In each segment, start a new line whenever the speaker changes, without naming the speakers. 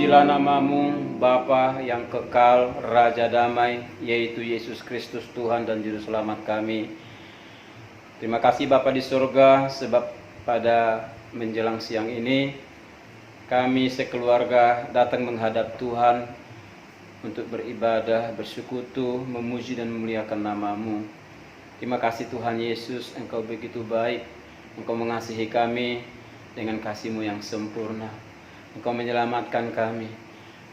Terpujilah namamu, Bapa yang kekal, Raja damai, yaitu Yesus Kristus Tuhan dan Juru Selamat kami. Terima kasih Bapa di surga, sebab pada menjelang siang ini, kami sekeluarga datang menghadap Tuhan untuk beribadah, bersekutu, memuji dan memuliakan namamu. Terima kasih Tuhan Yesus, Engkau begitu baik, Engkau mengasihi kami dengan kasih-Mu yang sempurna. Engkau menyelamatkan kami,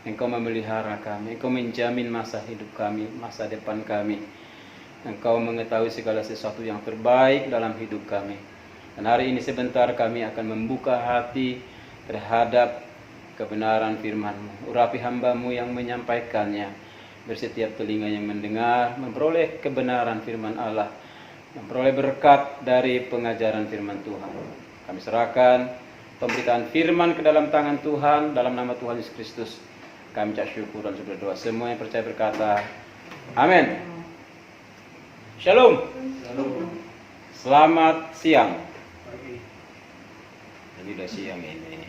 Engkau memelihara kami, Engkau menjamin masa hidup kami, masa depan kami. Engkau mengetahui segala sesuatu yang terbaik dalam hidup kami. Dan hari ini sebentar kami akan membuka hati terhadap kebenaran firman-Mu. Urapi hamba-Mu yang menyampaikannya, bersetiap telinga yang mendengar, memperoleh kebenaran firman Allah, memperoleh berkat dari pengajaran firman Tuhan. Kami serahkan pemberitaan firman ke dalam tangan Tuhan, dalam nama Tuhan Yesus Kristus kami ucap syukur dan berdoa. Semua yang percaya berkata amin. Shalom. Selamat siang. Jadi udah siang ini.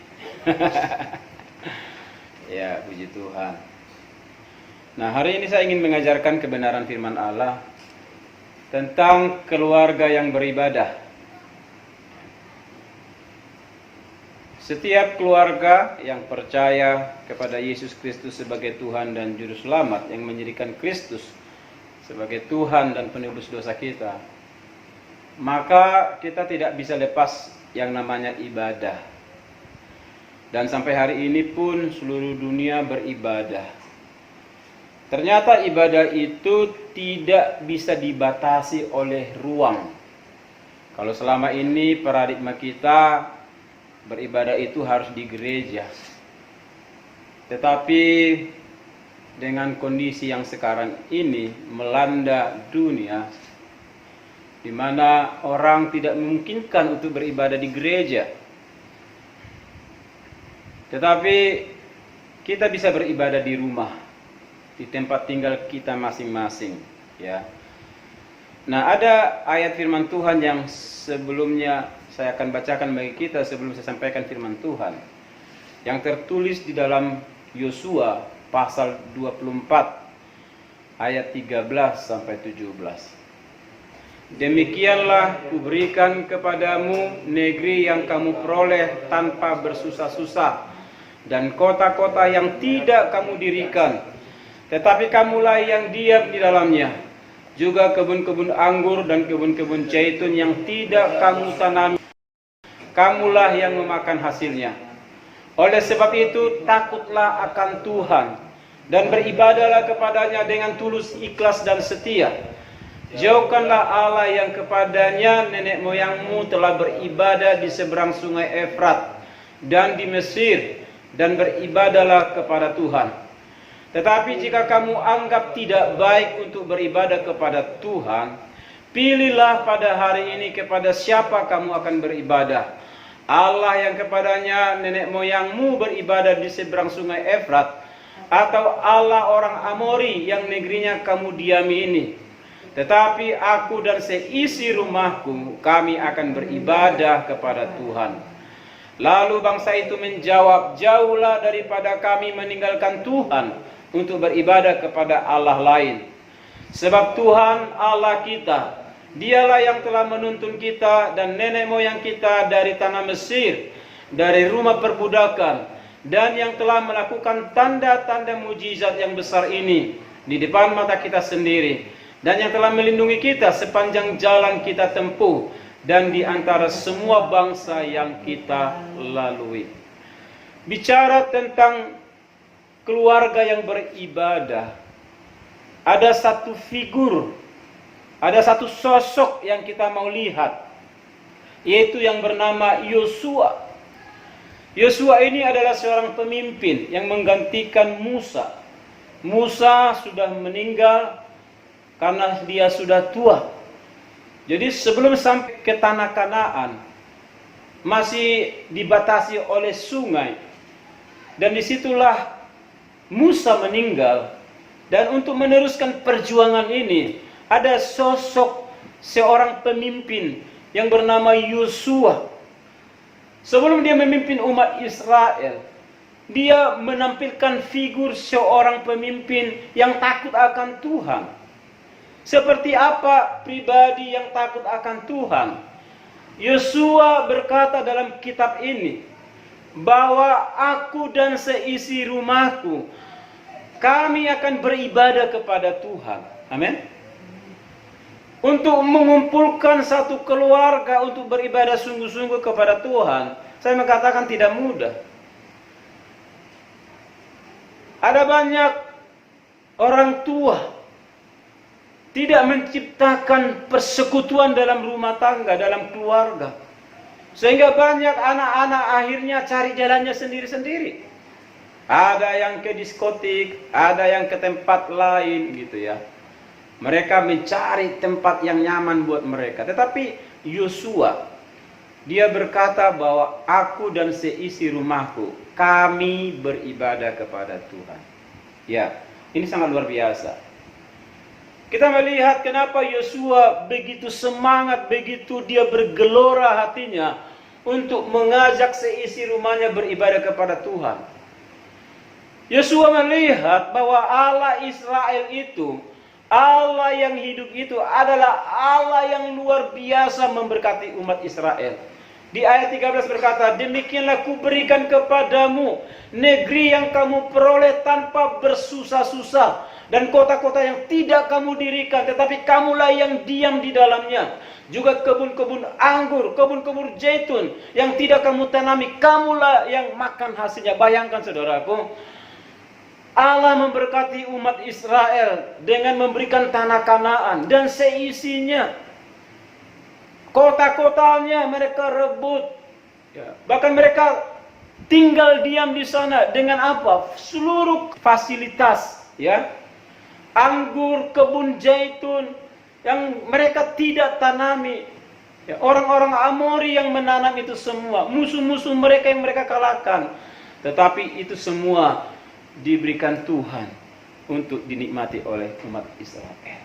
Ya, puji Tuhan. Nah, hari ini saya ingin mengajarkan kebenaran firman Allah tentang keluarga yang beribadah. Setiap keluarga yang percaya kepada Yesus Kristus sebagai Tuhan dan Juru Selamat, yang menjadikan Kristus sebagai Tuhan dan penebus dosa kita, maka kita tidak bisa lepas yang namanya ibadah. Dan sampai hari ini pun seluruh dunia beribadah. Ternyata ibadah itu tidak bisa dibatasi oleh ruang. Kalau selama ini paradigma kita beribadah itu harus di gereja. Tetapi dengan kondisi yang sekarang ini melanda dunia, di mana orang tidak memungkinkan untuk beribadah di gereja, tetapi kita bisa beribadah di rumah, di tempat tinggal kita masing-masing, ya. Nah, ada ayat firman Tuhan yang sebelumnya saya akan bacakan bagi kita sebelum saya sampaikan firman Tuhan, yang tertulis di dalam Yosua pasal 24 ayat 13 sampai 17. Demikianlah kuberikan kepadamu negeri yang kamu peroleh tanpa bersusah-susah, dan kota-kota yang tidak kamu dirikan, tetapi kamulah yang diam di dalamnya, juga kebun-kebun anggur dan kebun-kebun zaitun yang tidak kamu tanami, kamulah yang memakan hasilnya. Oleh sebab itu takutlah akan Tuhan dan beribadahlah kepadanya dengan tulus, ikhlas dan setia. Jauhkanlah Allah yang kepadanya nenek moyangmu telah beribadah di seberang sungai Efrat dan di Mesir, dan beribadahlah kepada Tuhan. Tetapi jika kamu anggap tidak baik untuk beribadah kepada Tuhan, pilihlah pada hari ini kepada siapa kamu akan beribadah. Allah yang kepadanya nenek moyangmu beribadah di seberang sungai Efrat, atau Allah orang Amori yang negerinya kamu diami ini. Tetapi aku dan seisi rumahku, kami akan beribadah kepada Tuhan. Lalu bangsa itu menjawab, jauhlah daripada kami meninggalkan Tuhan untuk beribadah kepada Allah lain. Sebab Tuhan Allah kita, Dialah yang telah menuntun kita dan nenek moyang kita dari tanah Mesir, dari rumah perbudakan, dan yang telah melakukan tanda-tanda mujizat yang besar ini di depan mata kita sendiri, dan yang telah melindungi kita sepanjang jalan kita tempuh dan di antara semua bangsa yang kita lalui. Bicara tentang keluarga yang beribadah, ada satu figur, ada satu sosok yang kita mau lihat, yaitu yang bernama Yosua. Yosua ini adalah seorang pemimpin yang menggantikan Musa. Musa sudah meninggal karena dia sudah tua. Jadi sebelum sampai ke tanah Kanaan, masih dibatasi oleh sungai. Dan disitulah Musa meninggal. Dan untuk meneruskan perjuangan ini, ada sosok seorang pemimpin yang bernama Yosua. Sebelum dia memimpin umat Israel, Dia menampilkan figur seorang pemimpin yang takut akan Tuhan. Seperti apa pribadi yang takut akan Tuhan? Yosua berkata dalam kitab ini bahwa aku dan seisi rumahku, kami akan beribadah kepada Tuhan. Amin. Untuk mengumpulkan satu keluarga untuk beribadah sungguh-sungguh kepada Tuhan, saya mengatakan tidak mudah. Ada banyak orang tua tidak menciptakan persekutuan dalam rumah tangga, dalam keluarga. Sehingga banyak anak-anak akhirnya cari jalannya sendiri-sendiri. Ada yang ke diskotik, ada yang ke tempat lain gitu ya. Mereka mencari tempat yang nyaman buat mereka. Tetapi Yosua, dia berkata bahwa aku dan seisi rumahku, kami beribadah kepada Tuhan. Ya, ini sangat luar biasa. Kita melihat kenapa Yosua begitu semangat, begitu dia bergelora hatinya untuk mengajak seisi rumahnya beribadah kepada Tuhan. Yosua melihat bahwa Allah Israel itu, Allah yang hidup itu adalah Allah yang luar biasa memberkati umat Israel. Di ayat 13 berkata, demikianlah kuberikan kepadamu negeri yang kamu peroleh tanpa bersusah-susah, dan kota-kota yang tidak kamu dirikan, tetapi kamulah yang diam di dalamnya. Juga kebun-kebun anggur, kebun-kebun zaitun yang tidak kamu tanami, kamulah yang makan hasilnya. Bayangkan saudaraku, Allah memberkati umat Israel dengan memberikan tanah Kanaan dan seisinya. Kota-kotanya mereka rebut. Ya, bahkan mereka tinggal diam di sana dengan apa? Seluruh fasilitas, ya. Anggur, kebun zaitun yang mereka tidak tanami. Ya, orang-orang Amori yang menanam itu semua, musuh-musuh mereka yang mereka kalahkan. Tetapi itu semua diberikan Tuhan untuk dinikmati oleh umat Israel.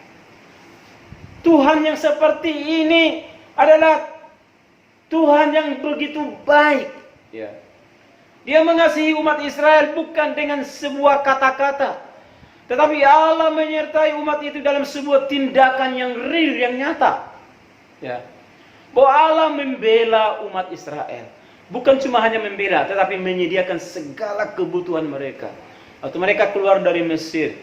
Tuhan yang seperti ini adalah Tuhan yang begitu baik. Ya. Dia mengasihi umat Israel bukan dengan sebuah kata-kata, tetapi Allah menyertai umat itu dalam sebuah tindakan yang real, yang nyata. Ya. Bahwa Allah membela umat Israel. Bukan cuma hanya membela, tetapi menyediakan segala kebutuhan mereka. Waktu mereka keluar dari Mesir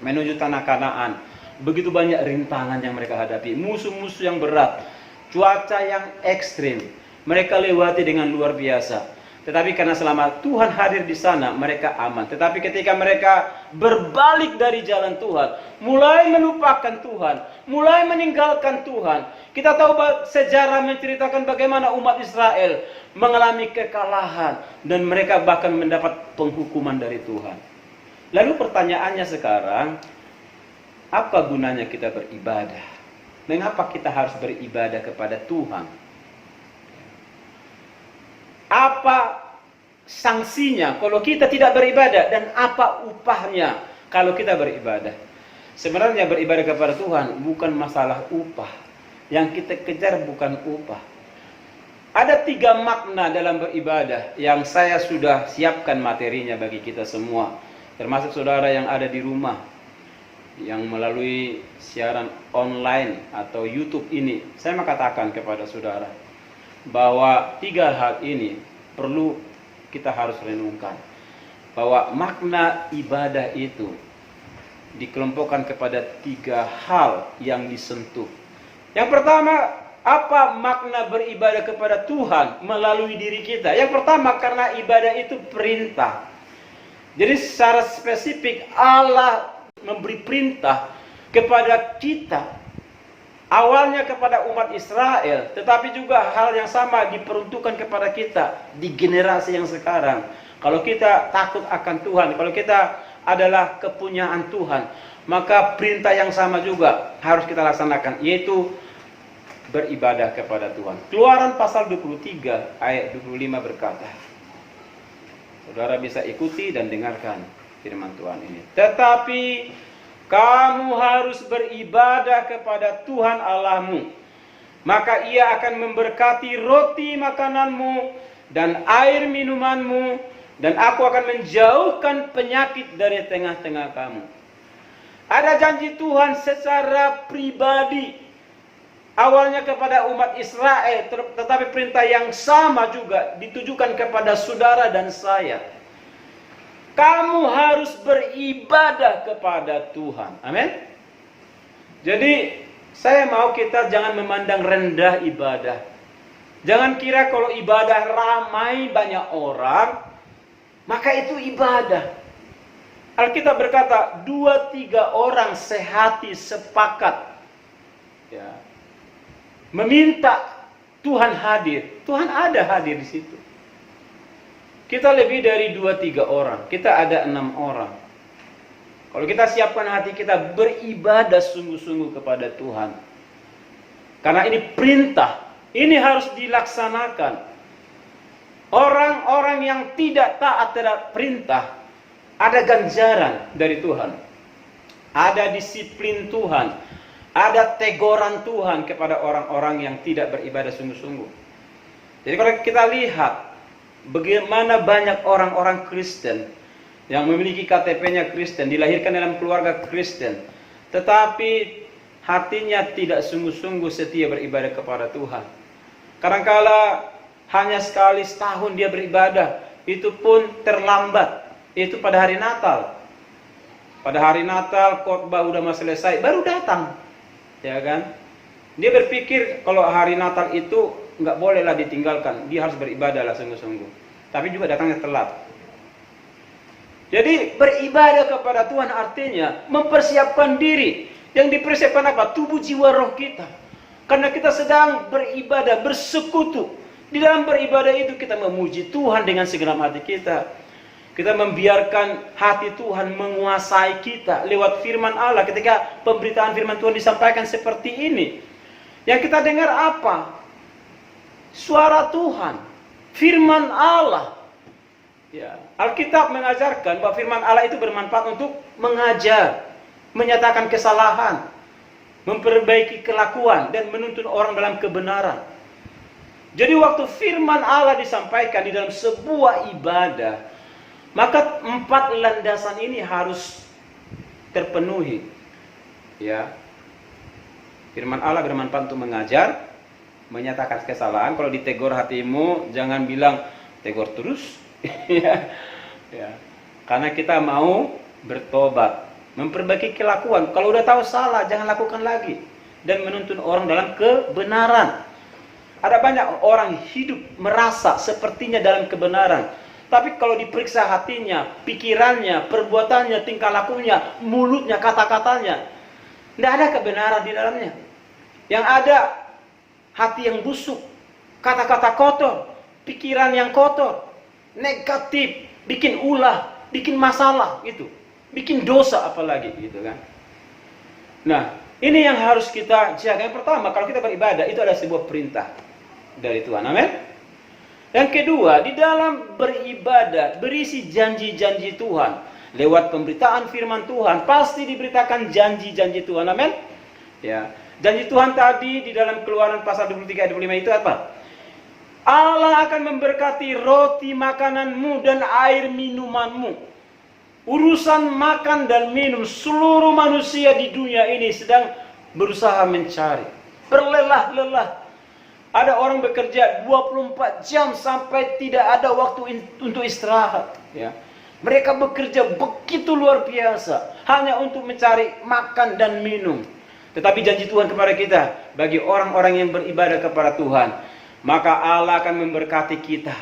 menuju tanah Kanaan, begitu banyak rintangan yang mereka hadapi, musuh-musuh yang berat, cuaca yang ekstrim, mereka lewati dengan luar biasa. Tetapi karena selama Tuhan hadir di sana, mereka aman. Tetapi ketika mereka berbalik dari jalan Tuhan, mulai melupakan Tuhan, mulai meninggalkan Tuhan, kita tahu sejarah menceritakan bagaimana umat Israel mengalami kekalahan dan mereka bahkan mendapat penghukuman dari Tuhan. Lalu pertanyaannya sekarang, apa gunanya kita beribadah? Mengapa kita harus beribadah kepada Tuhan? Apa sanksinya kalau kita tidak beribadah, dan apa upahnya kalau kita beribadah? Sebenarnya beribadah kepada Tuhan bukan masalah upah. Yang kita kejar bukan upah. Ada 3 makna dalam beribadah yang saya sudah siapkan materinya bagi kita semua, termasuk saudara yang ada di rumah, yang melalui siaran online atau YouTube ini. Saya mengatakan kepada saudara bahwa 3 hal ini perlu kita harus renungkan. Bahwa makna ibadah itu dikelompokkan kepada 3 hal yang disentuh. Yang pertama, apa makna beribadah kepada Tuhan melalui diri kita? Yang pertama, karena ibadah itu perintah. Jadi secara spesifik Allah memberi perintah kepada kita. Awalnya kepada umat Israel, tetapi juga hal yang sama diperuntukkan kepada kita di generasi yang sekarang. Kalau kita takut akan Tuhan, kalau kita adalah kepunyaan Tuhan, maka perintah yang sama juga harus kita laksanakan, yaitu beribadah kepada Tuhan. Keluaran pasal 23 ayat 25 berkata, saudara bisa ikuti dan dengarkan firman Tuhan ini. Tetapi kamu harus beribadah kepada Tuhan Allahmu, maka Ia akan memberkati roti makananmu dan air minumanmu, dan aku akan menjauhkan penyakit dari tengah-tengah kamu. Ada janji Tuhan secara pribadi, awalnya kepada umat Israel, tetapi perintah yang sama juga ditujukan kepada saudara dan saya. Kamu harus beribadah kepada Tuhan. Amin. Jadi saya mau kita jangan memandang rendah ibadah. Jangan kira kalau ibadah ramai banyak orang, maka itu ibadah. Alkitab berkata, 2-3 orang sehati sepakat, ya, meminta Tuhan hadir. Tuhan ada hadir di situ. Kita lebih dari 2-3 orang. Kita ada 6 orang. Kalau kita siapkan hati kita beribadah sungguh-sungguh kepada Tuhan. Karena ini perintah. Ini harus dilaksanakan. Orang-orang yang tidak taat terhadap perintah, ada ganjaran dari Tuhan. Ada disiplin Tuhan. Ada teguran Tuhan kepada orang-orang yang tidak beribadah sungguh-sungguh. Jadi kalau kita lihat bagaimana banyak orang-orang Kristen yang memiliki KTP-nya Kristen, dilahirkan dalam keluarga Kristen, tetapi hatinya tidak sungguh-sungguh setia beribadah kepada Tuhan. Kadangkala hanya sekali setahun dia beribadah, itu pun terlambat. Itu pada hari Natal. Pada hari Natal khotbah udah mau selesai, baru datang, ya kan? Dia berpikir kalau hari Natal itu nggak bolehlah ditinggalkan, dia harus beribadah lah sungguh-sungguh. Tapi juga datangnya telat. Jadi beribadah kepada Tuhan artinya mempersiapkan diri. Yang dipersiapkan apa? Tubuh, jiwa, roh kita. Karena kita sedang beribadah, bersekutu. Di dalam beribadah itu kita memuji Tuhan dengan segenap hati kita. Kita membiarkan hati Tuhan menguasai kita lewat firman Allah. Ketika pemberitaan firman Tuhan disampaikan seperti ini, yang kita dengar apa? Suara Tuhan, firman Allah. Ya, Alkitab mengajarkan bahwa firman Allah itu bermanfaat untuk mengajar, menyatakan kesalahan, memperbaiki kelakuan, dan menuntun orang dalam kebenaran. Jadi waktu firman Allah disampaikan di dalam sebuah ibadah, maka 4 landasan ini harus terpenuhi. Ya. Firman Allah bermanfaat untuk mengajar, menyatakan kesalahan. Kalau ditegur hatimu, jangan bilang tegur terus. Ya. Ya. Karena kita mau bertobat, memperbaiki kelakuan. Kalau udah tahu salah, jangan lakukan lagi, dan menuntun orang dalam kebenaran. Ada banyak orang hidup merasa sepertinya dalam kebenaran, tapi kalau diperiksa hatinya, pikirannya, perbuatannya, tingkah lakunya, mulutnya, kata-katanya, tidak ada kebenaran di dalamnya. Yang ada hati yang busuk, kata-kata kotor, pikiran yang kotor, negatif, bikin ulah, bikin masalah, gitu, bikin dosa apalagi, gitu kan. Nah, ini yang harus kita jaga. Yang pertama, kalau kita beribadah, itu ada sebuah perintah dari Tuhan. Amin. Yang kedua, di dalam beribadah berisi janji-janji Tuhan. Lewat pemberitaan firman Tuhan pasti diberitakan janji-janji Tuhan. Amin. Ya. Janji Tuhan tadi di dalam Keluaran pasal 23 ayat 25 itu apa? Allah akan memberkati roti makananmu dan air minumanmu. Urusan makan dan minum, seluruh manusia di dunia ini sedang berusaha mencari, berlelah-lelah. Ada orang bekerja 24 jam sampai tidak ada waktu untuk istirahat. Ya. Mereka bekerja begitu luar biasa hanya untuk mencari makan dan minum. Tetapi janji Tuhan kepada kita, bagi orang-orang yang beribadah kepada Tuhan, maka Allah akan memberkati kita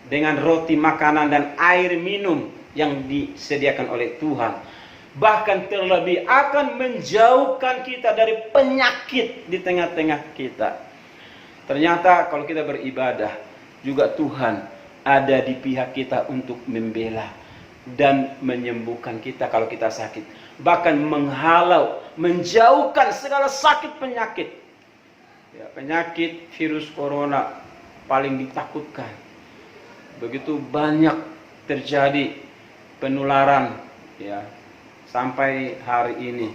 dengan roti makanan dan air minum yang disediakan oleh Tuhan. Bahkan terlebih akan menjauhkan kita dari penyakit di tengah-tengah kita. Ternyata kalau kita beribadah, juga Tuhan ada di pihak kita untuk membela dan menyembuhkan kita kalau kita sakit. Bahkan menghalau, menjauhkan segala sakit penyakit. Ya, penyakit virus corona paling ditakutkan. Begitu banyak terjadi penularan, ya, sampai hari ini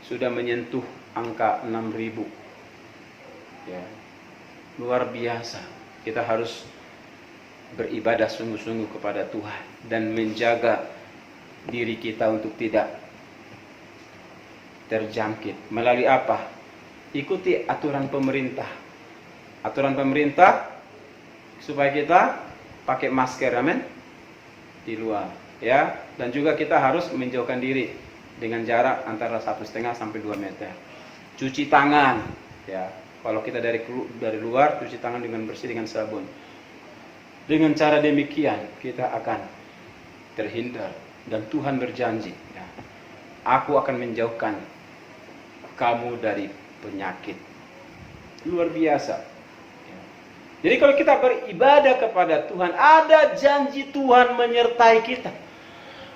sudah menyentuh angka 6.000. Ya. Luar biasa. Kita harus beribadah sungguh-sungguh kepada Tuhan dan menjaga diri kita untuk tidak terjangkit. Melalui apa? Ikuti aturan pemerintah. Aturan pemerintah supaya kita pakai masker, amin, di luar, ya. Dan juga kita harus menjauhkan diri dengan jarak antara 1,5 sampai 2 meter. Cuci tangan, ya. Kalau kita dari luar, cuci tangan dengan bersih dengan sabun. Dengan cara demikian kita akan terhindar, dan Tuhan berjanji, ya, aku akan menjauhkan kamu dari penyakit. Luar biasa, ya. Jadi kalau kita beribadah kepada Tuhan, ada janji Tuhan menyertai kita.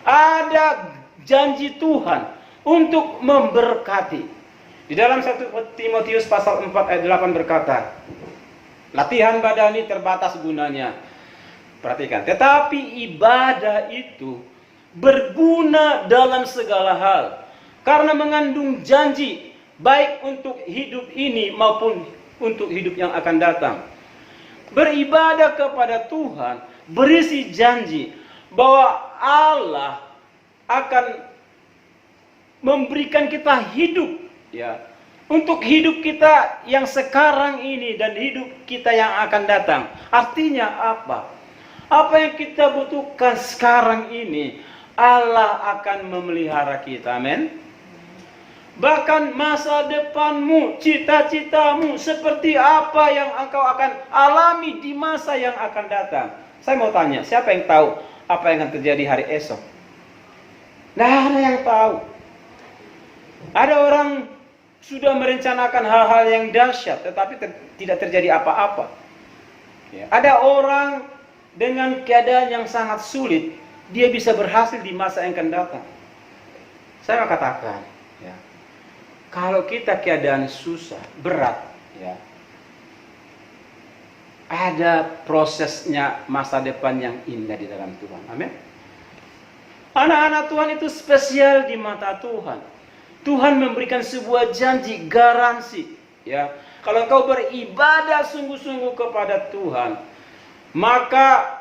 Ada janji Tuhan untuk memberkati. Di dalam 1 Timotius pasal 4 ayat 8 berkata, latihan badani terbatas gunanya. Perhatikan, tetapi ibadah itu berguna dalam segala hal, karena mengandung janji baik untuk hidup ini maupun untuk hidup yang akan datang. Beribadah kepada Tuhan berisi janji bahwa Allah akan memberikan kita hidup, ya, untuk hidup kita yang sekarang ini dan hidup kita yang akan datang. Artinya apa? Apa yang kita butuhkan sekarang ini, Allah akan memelihara kita, amin. Bahkan masa depanmu, cita-citamu, seperti apa yang engkau akan alami di masa yang akan datang. Saya mau tanya, siapa yang tahu apa yang akan terjadi hari esok? Nah, ada yang tahu. Ada orang sudah merencanakan hal-hal yang dahsyat, tetapi tidak terjadi apa-apa. Ya. Ada orang dengan keadaan yang sangat sulit, dia bisa berhasil di masa yang akan datang. Saya mau katakan, ya, kalau kita keadaan susah, berat, ya, ada prosesnya masa depan yang indah di dalam Tuhan. Amin. Anak-anak Tuhan itu spesial di mata Tuhan. Tuhan memberikan sebuah janji, garansi, ya. Kalau engkau beribadah sungguh-sungguh kepada Tuhan, maka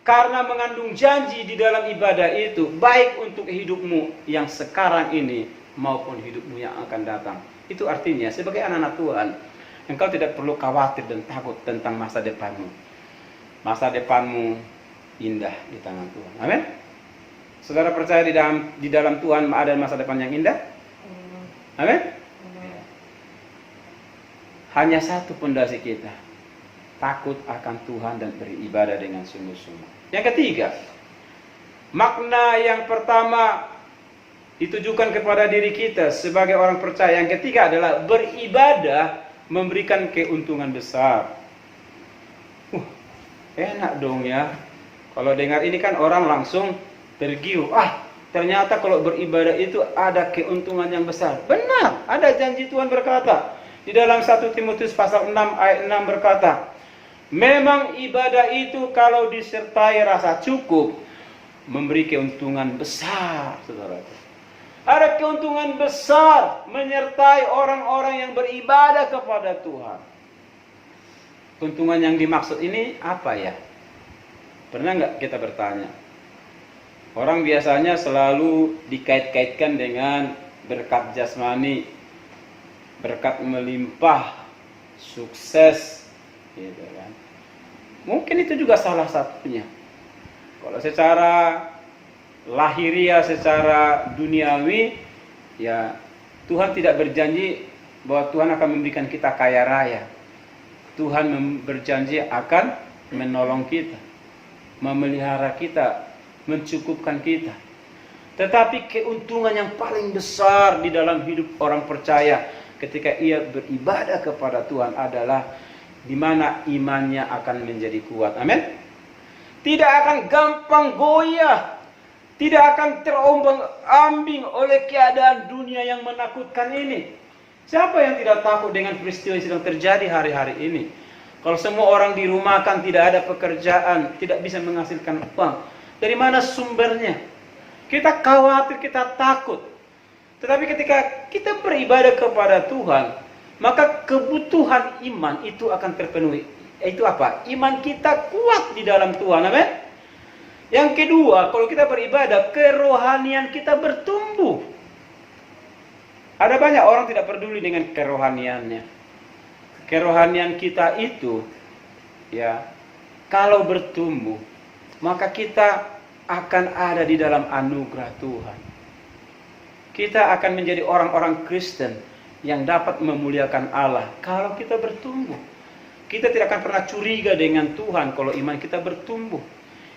karena mengandung janji di dalam ibadah itu, baik untuk hidupmu yang sekarang ini maupun hidupmu yang akan datang. Itu artinya sebagai anak-anak Tuhan, engkau tidak perlu khawatir dan takut tentang masa depanmu. Masa depanmu indah di tangan Tuhan. Amin. Saudara percaya di dalam Tuhan ada masa depan yang indah? Amin. Hanya satu pondasi kita, takut akan Tuhan dan beribadah dengan sungguh-sungguh. Yang ketiga, makna yang pertama ditujukan kepada diri kita sebagai orang percaya. Yang ketiga adalah beribadah memberikan keuntungan besar. Enak dong ya. Kalau dengar ini kan orang langsung tergiur. Ternyata kalau beribadah itu ada keuntungan yang besar. Benar, ada janji Tuhan berkata. Di dalam 1 Timotius pasal 6 ayat 6 berkata, memang ibadah itu kalau disertai rasa cukup, memberi keuntungan besar, saudara. Ada keuntungan besar menyertai orang-orang yang beribadah kepada Tuhan. Keuntungan yang dimaksud ini apa ya? Pernah nggak kita bertanya? Orang biasanya selalu dikait-kaitkan dengan berkat jasmani, berkat melimpah, sukses, gitu kan. Mungkin itu juga salah satunya. Kalau secara lahiriah, secara duniawi, ya Tuhan tidak berjanji bahwa Tuhan akan memberikan kita kaya raya. Tuhan berjanji akan menolong kita, memelihara kita, mencukupkan kita. Tetapi keuntungan yang paling besar di dalam hidup orang percaya ketika ia beribadah kepada Tuhan adalah di mana imannya akan menjadi kuat. Amin. Tidak akan gampang goyah, tidak akan terombang-ambing oleh keadaan dunia yang menakutkan ini. Siapa yang tidak takut dengan peristiwa yang sedang terjadi hari-hari ini? Kalau semua orang dirumahkan, tidak ada pekerjaan, tidak bisa menghasilkan uang, dari mana sumbernya? Kita khawatir, kita takut. Tetapi ketika kita beribadah kepada Tuhan, maka kebutuhan iman itu akan terpenuhi. Itu apa? Iman kita kuat di dalam Tuhan. Amin. Yang kedua, kalau kita beribadah, kerohanian kita bertumbuh. Ada banyak orang tidak peduli dengan kerohaniannya. Kerohanian kita itu, ya, kalau bertumbuh, maka kita akan ada di dalam anugerah Tuhan. Kita akan menjadi orang-orang Kristen yang dapat memuliakan Allah kalau kita bertumbuh. Kita tidak akan pernah curiga dengan Tuhan kalau iman kita bertumbuh.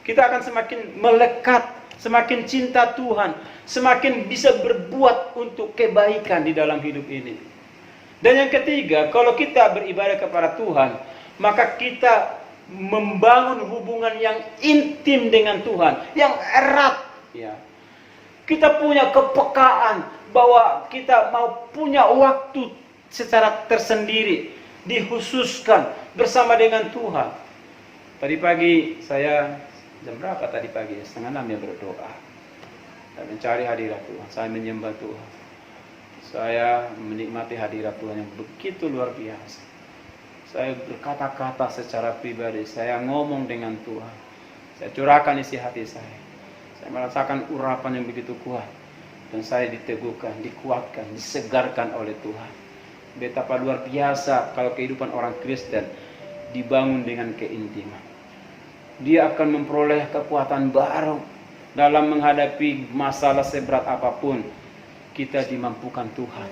Kita akan semakin melekat, semakin cinta Tuhan, semakin bisa berbuat untuk kebaikan di dalam hidup ini. Dan yang ketiga, kalau kita beribadah kepada Tuhan, maka kita membangun hubungan yang intim dengan Tuhan, yang erat. Ya. Kita punya kepekaan bahwa kita mau punya waktu secara tersendiri, dikhususkan bersama dengan Tuhan. Tadi pagi saya, jam berapa tadi pagi? 5:30 ya, berdoa. Saya mencari hadirat Tuhan, saya menyembah Tuhan. Saya menikmati hadirat Tuhan yang begitu luar biasa. Saya berkata-kata secara pribadi, saya ngomong dengan Tuhan. Saya curahkan isi hati saya. Saya merasakan urapan yang begitu kuat. Dan saya diteguhkan, dikuatkan, disegarkan oleh Tuhan. Betapa luar biasa kalau kehidupan orang Kristen dibangun dengan keintiman. Dia akan memperoleh kekuatan baru dalam menghadapi masalah seberat apapun. Kita dimampukan Tuhan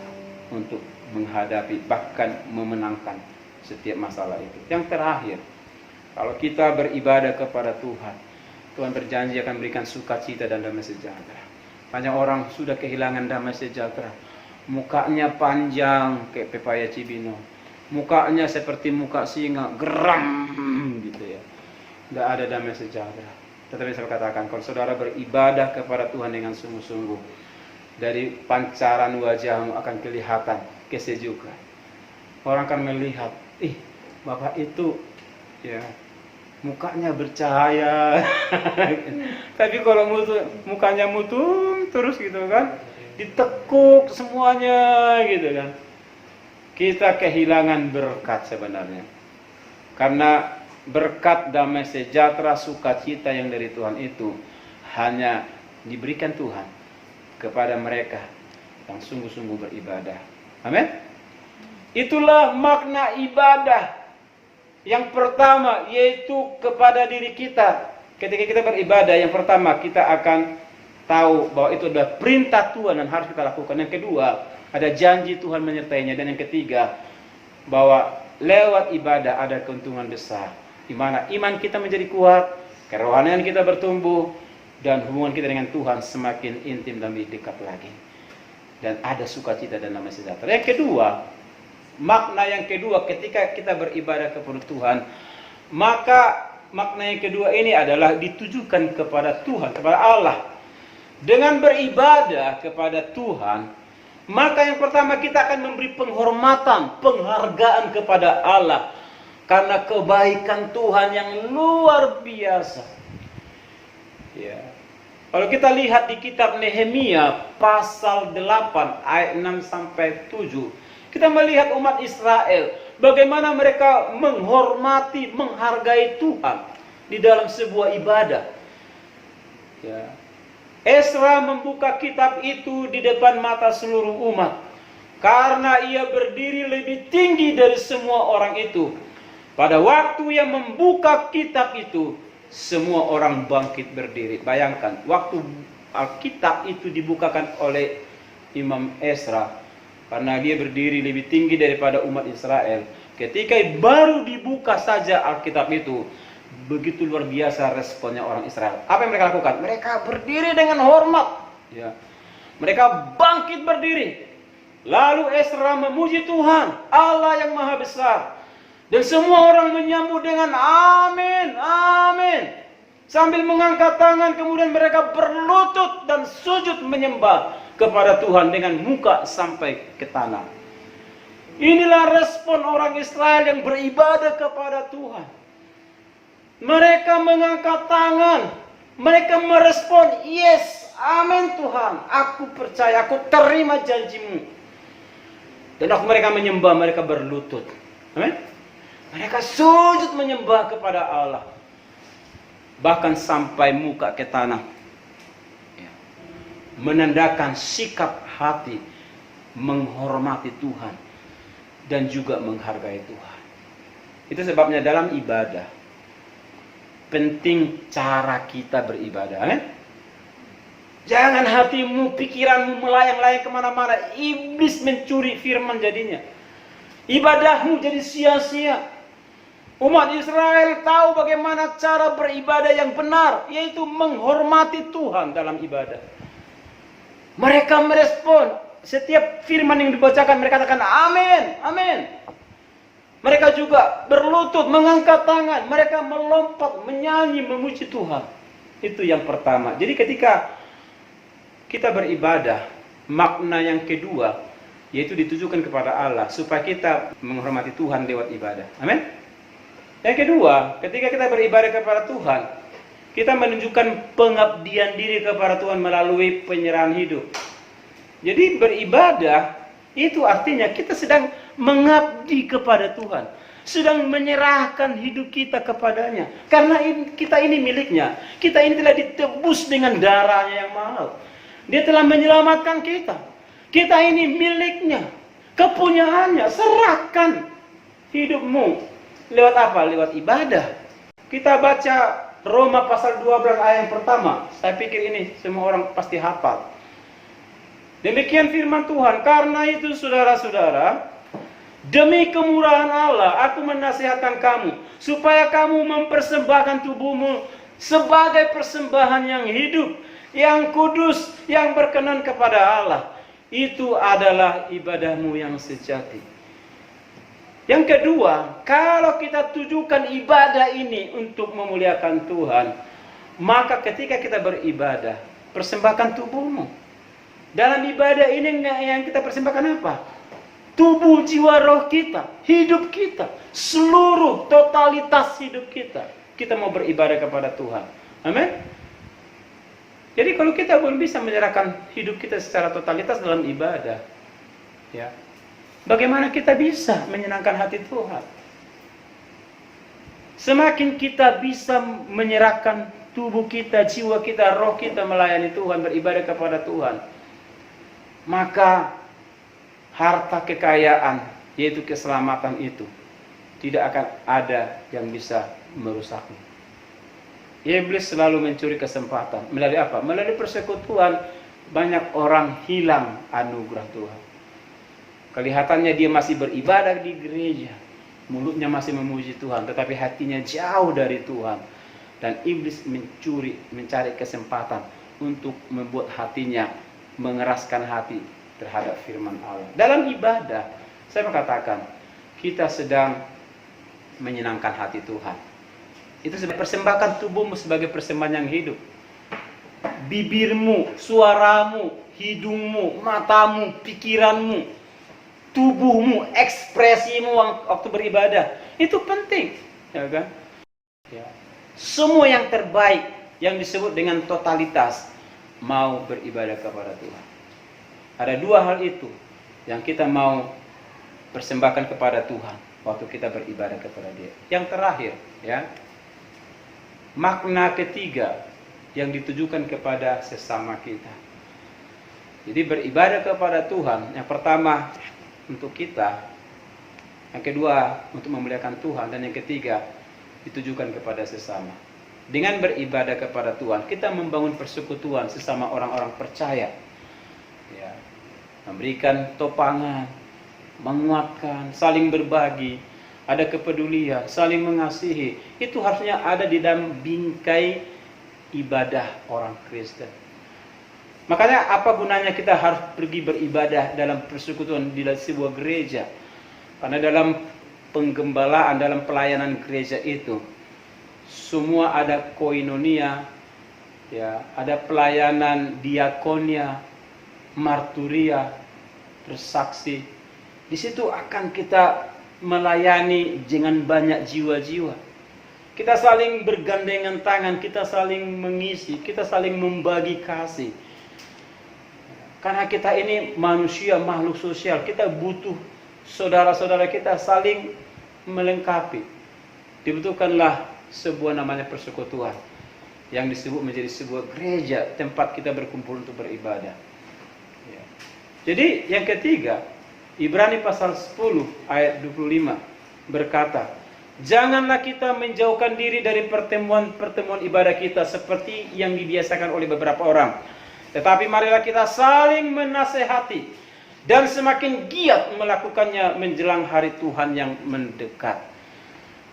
untuk menghadapi, bahkan memenangkan setiap masalah itu. Yang terakhir, kalau kita beribadah kepada Tuhan, Tuhan berjanji akan berikan sukacita dan damai sejahtera. Banyak orang sudah kehilangan damai sejahtera. Mukanya panjang kayak pepaya Cibino. Mukanya seperti muka singa, geram gitu ya. Tidak ada damai sejahtera. Tetapi saya katakan, kalau saudara beribadah kepada Tuhan dengan sungguh-sungguh, dari pancaran wajahmu akan kelihatan kesejukan. Orang akan melihat, Bapak itu ya mukanya bercahaya. Tapi kalau mukanya mutung terus gitu kan, ditekuk semuanya gitu kan, kita kehilangan berkat sebenarnya. Karena berkat damai sejahtera sukacita yang dari Tuhan itu hanya diberikan Tuhan kepada mereka yang sungguh-sungguh beribadah. Amin. Itulah makna ibadah. Yang pertama yaitu kepada diri kita. Ketika kita beribadah, yang pertama kita akan tahu bahwa itu adalah perintah Tuhan dan harus kita lakukan. Yang kedua, ada janji Tuhan menyertainya. Dan yang ketiga, bahwa lewat ibadah ada keuntungan besar, di mana iman kita menjadi kuat, kerohanian kita bertumbuh, dan hubungan kita dengan Tuhan semakin intim dan lebih dekat lagi. Dan ada sukacita dan damai sejahtera. Yang kedua, makna yang kedua ketika kita beribadah kepada Tuhan, maka makna yang kedua ini adalah ditujukan kepada Tuhan, kepada Allah. Dengan beribadah kepada Tuhan, maka yang pertama kita akan memberi penghormatan, penghargaan kepada Allah karena kebaikan Tuhan yang luar biasa. Ya. Kalau kita lihat di kitab Nehemia pasal 8 ayat 6 sampai 7, kita melihat umat Israel bagaimana mereka menghormati, menghargai Tuhan di dalam sebuah ibadah. Ya. Esra membuka kitab itu di depan mata seluruh umat karena ia berdiri lebih tinggi dari semua orang itu. Pada waktu yang membuka kitab itu, semua orang bangkit berdiri. Bayangkan, waktu Alkitab itu dibukakan oleh Imam Esra, karena dia berdiri lebih tinggi daripada umat Israel. Ketika baru dibuka saja Alkitab itu, begitu luar biasa responnya orang Israel. Apa yang mereka lakukan? Mereka berdiri dengan hormat. Ya. Mereka bangkit berdiri. Lalu Esra memuji Tuhan, Allah yang maha besar. Dan semua orang menyambut dengan amin, amin. Sambil mengangkat tangan, kemudian mereka berlutut dan sujud menyembah kepada Tuhan dengan muka sampai ke tanah. Inilah respon orang Israel yang beribadah kepada Tuhan. Mereka mengangkat tangan, mereka merespon, yes, amin Tuhan, aku percaya, aku terima janjimu. Dan waktu mereka menyembah, mereka berlutut. Amin. Mereka sujud menyembah kepada Allah. Bahkan sampai muka ke tanah. Ya. Menandakan sikap hati menghormati Tuhan dan juga menghargai Tuhan. Itu sebabnya dalam ibadah penting cara kita beribadah. Jangan hatimu, pikiranmu melayang-layang kemana-mana. Iblis mencuri firman jadinya. Ibadahmu jadi sia-sia. Umat Israel tahu bagaimana cara beribadah yang benar, yaitu menghormati Tuhan dalam ibadah. Mereka merespon setiap firman yang dibacakan, mereka katakan amin, amin. Mereka juga berlutut, mengangkat tangan, mereka melompat, menyanyi, memuji Tuhan. Itu yang pertama. Jadi ketika kita beribadah, makna yang kedua yaitu ditujukan kepada Allah supaya kita menghormati Tuhan lewat ibadah. Amin. Yang kedua, ketika kita beribadah kepada Tuhan, kita menunjukkan pengabdian diri kepada Tuhan melalui penyerahan hidup. Jadi beribadah itu artinya kita sedang mengabdi kepada Tuhan, sedang menyerahkan hidup kita kepadanya. Karena kita ini miliknya, kita ini telah ditebus dengan darahnya yang mahal. Dia telah menyelamatkan kita. Kita ini miliknya, kepunyaannya. Serahkan hidupmu. Lewat apa? Lewat ibadah. Kita baca Roma pasal 12 ayat yang pertama. Saya pikir ini semua orang pasti hafal. Demikian firman Tuhan. Karena itu saudara-saudara, demi kemurahan Allah, aku menasihatkan kamu supaya kamu mempersembahkan tubuhmu sebagai persembahan yang hidup, yang kudus, yang berkenan kepada Allah. Itu adalah ibadahmu yang sejati. Yang kedua, kalau kita tujukan ibadah ini untuk memuliakan Tuhan, maka ketika kita beribadah, persembahkan tubuhmu. Dalam ibadah ini yang kita persembahkan apa? Tubuh, jiwa, roh kita, hidup kita, seluruh totalitas hidup kita. Kita mau beribadah kepada Tuhan. Amin. Jadi kalau kita belum bisa menyerahkan hidup kita secara totalitas dalam ibadah, ya, bagaimana kita bisa menyenangkan hati Tuhan? Semakin kita bisa menyerahkan tubuh kita, jiwa kita, roh kita melayani Tuhan, beribadah kepada Tuhan, maka harta kekayaan, yaitu keselamatan itu, tidak akan ada yang bisa merusaknya. Iblis selalu mencuri kesempatan. Melalui apa? Melalui persekutuan, banyak orang hilang anugerah Tuhan. Kelihatannya dia masih beribadah di gereja, mulutnya masih memuji Tuhan, tetapi hatinya jauh dari Tuhan. Dan iblis mencari kesempatan untuk membuat hatinya mengeraskan hati terhadap firman Allah. Dalam ibadah, saya mengatakan, kita sedang menyenangkan hati Tuhan. Itu sebagai persembahkan tubuhmu sebagai persembahan yang hidup. Bibirmu, suaramu, hidungmu, matamu, pikiranmu, tubuhmu, ekspresimu waktu beribadah, itu penting, ya kan? Ya. Semua yang terbaik yang disebut dengan totalitas mau beribadah kepada Tuhan. Ada dua hal itu yang kita mau persembahkan kepada Tuhan waktu kita beribadah kepada Dia. Yang terakhir, ya, makna ketiga yang ditujukan kepada sesama kita. Jadi beribadah kepada Tuhan, yang pertama untuk kita, yang kedua untuk memuliakan Tuhan, dan yang ketiga ditujukan kepada sesama. Dengan beribadah kepada Tuhan, kita membangun persekutuan sesama orang-orang percaya, ya, memberikan topangan, menguatkan, saling berbagi, ada kepedulian, saling mengasihi. Itu harusnya ada di dalam bingkai ibadah orang Kristen. Makanya apa gunanya kita harus pergi beribadah dalam persekutuan di sebuah gereja? Karena dalam penggembalaan, dalam pelayanan gereja itu, semua ada koinonia, ya, ada pelayanan diakonia, marturia, bersaksi. Di situ akan kita melayani dengan banyak jiwa-jiwa. Kita saling bergandengan tangan, kita saling mengisi, kita saling membagi kasih. Karena kita ini manusia, makhluk sosial, kita butuh saudara-saudara kita saling melengkapi. Dibutuhkanlah sebuah namanya persekutuan yang disebut menjadi sebuah gereja, tempat kita berkumpul untuk beribadah. Ya. Jadi yang ketiga, Ibrani pasal 10 ayat 25 berkata, janganlah kita menjauhkan diri dari pertemuan ibadah kita seperti yang dibiasakan oleh beberapa orang. Tetapi marilah kita saling menasehati dan semakin giat melakukannya menjelang hari Tuhan yang mendekat.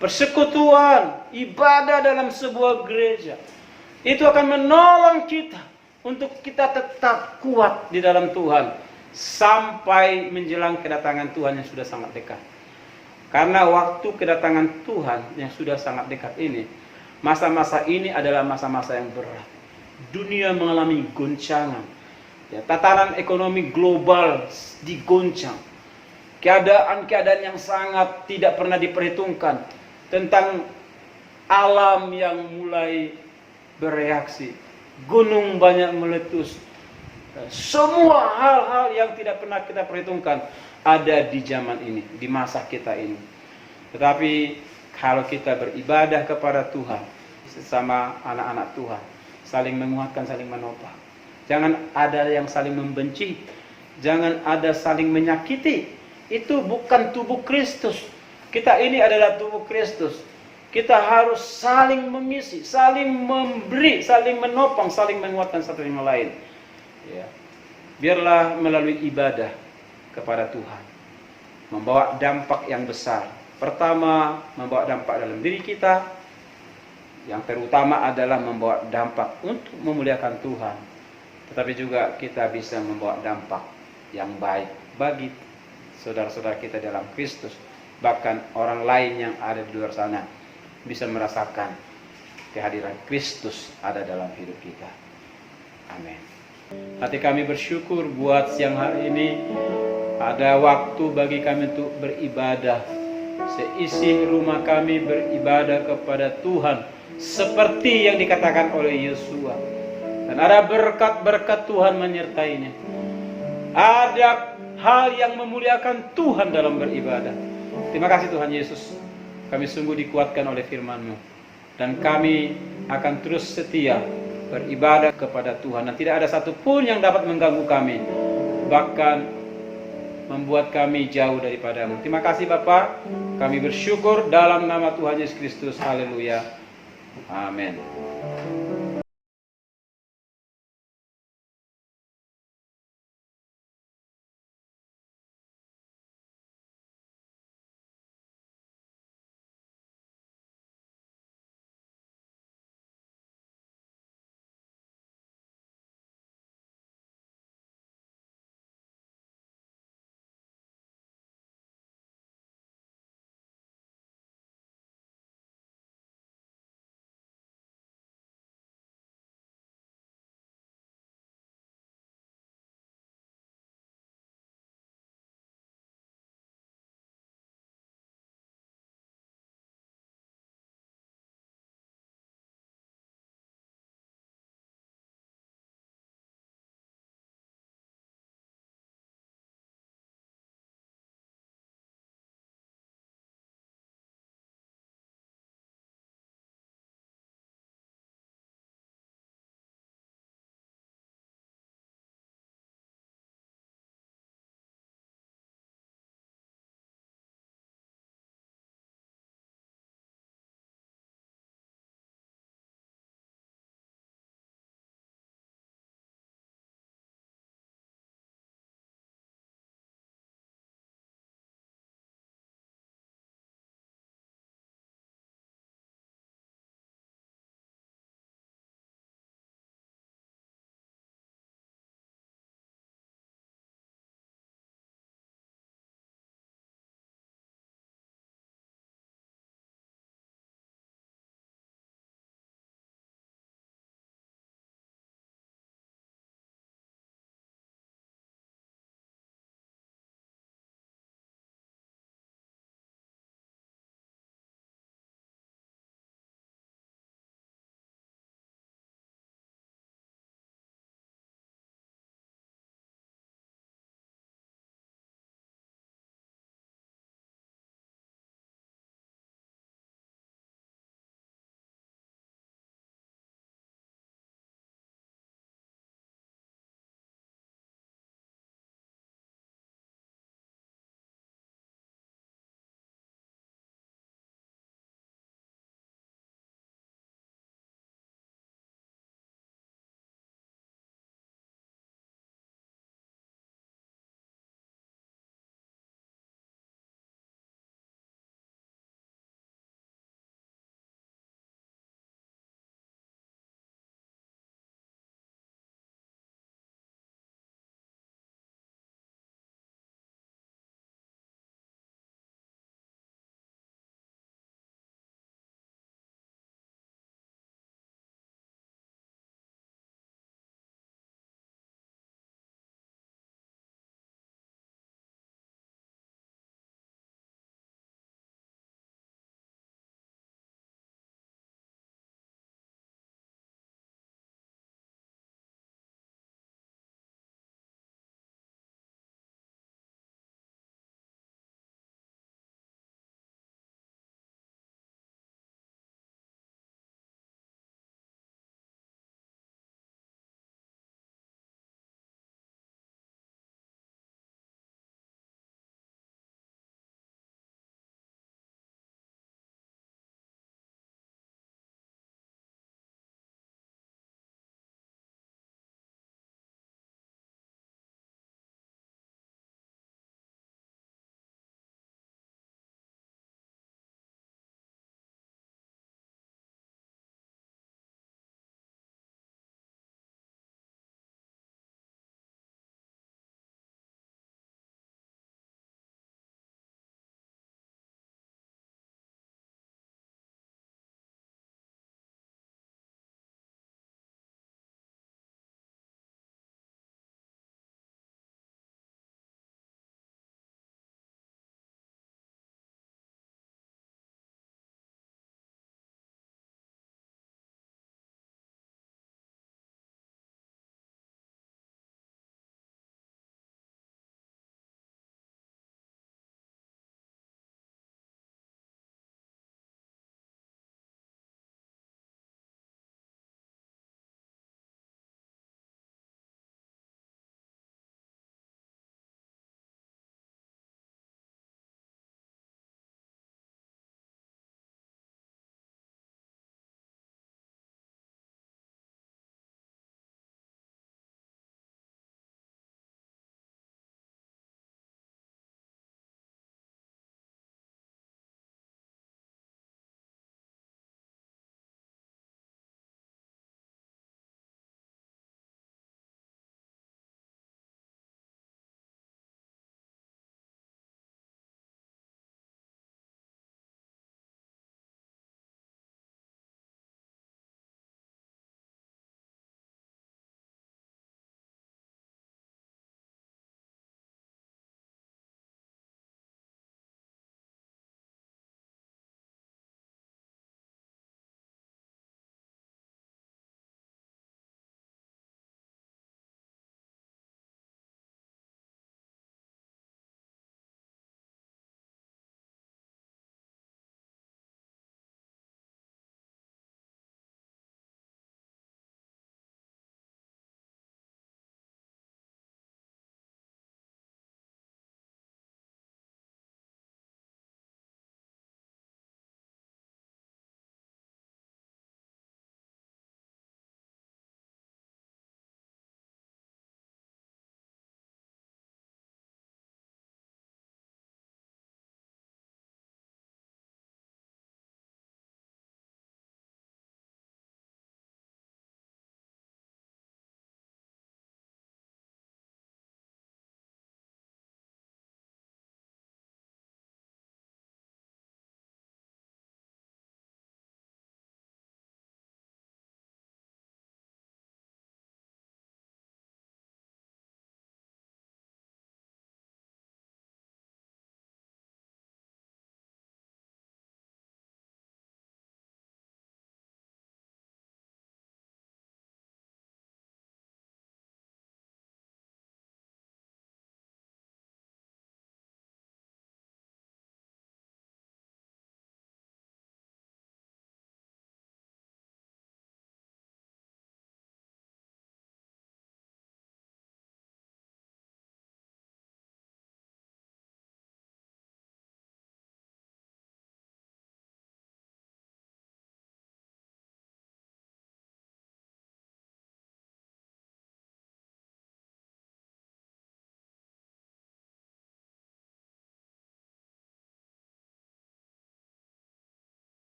Persekutuan, ibadah dalam sebuah gereja, itu akan menolong kita untuk kita tetap kuat di dalam Tuhan sampai menjelang kedatangan Tuhan yang sudah sangat dekat. Karena waktu kedatangan Tuhan yang sudah sangat dekat ini, masa-masa ini adalah masa-masa yang berat. Dunia mengalami goncangan. Ya, tatanan ekonomi global digoncang. Keadaan-keadaan yang sangat tidak pernah diperhitungkan tentang alam yang mulai bereaksi. Gunung banyak meletus. Semua hal-hal yang tidak pernah kita perhitungkan ada di zaman ini, di masa kita ini. Tetapi kalau kita beribadah kepada Tuhan, sesama anak-anak Tuhan, saling menguatkan, saling menopang. Jangan ada yang saling membenci, jangan ada saling menyakiti. Itu bukan tubuh Kristus. Kita ini adalah tubuh Kristus. Kita harus saling mengisi, saling memberi, saling menopang, saling menguatkan satu sama lain. Ya. Biarlah melalui ibadah kepada Tuhan membawa dampak yang besar. Pertama, membawa dampak dalam diri kita. Yang terutama adalah membawa dampak untuk memuliakan Tuhan. Tetapi juga kita bisa membawa dampak yang baik bagi saudara-saudara kita dalam Kristus. Bahkan orang lain yang ada di luar sana bisa merasakan kehadiran Kristus ada dalam hidup kita. Amin. Hati kami bersyukur buat siang hari ini ada waktu bagi kami untuk beribadah. Seisi rumah kami beribadah kepada Tuhan seperti yang dikatakan oleh Yosua. Dan ada berkat-berkat Tuhan menyertainya. Ada hal yang memuliakan Tuhan dalam beribadah. Terima kasih Tuhan Yesus. Kami sungguh dikuatkan oleh firman-Mu. Dan kami akan terus setia beribadah kepada Tuhan. Dan tidak ada satupun yang dapat mengganggu kami. Bahkan membuat kami jauh daripada-Mu. Terima kasih Bapa. Kami bersyukur dalam nama Tuhan Yesus Kristus. Haleluya. Amin.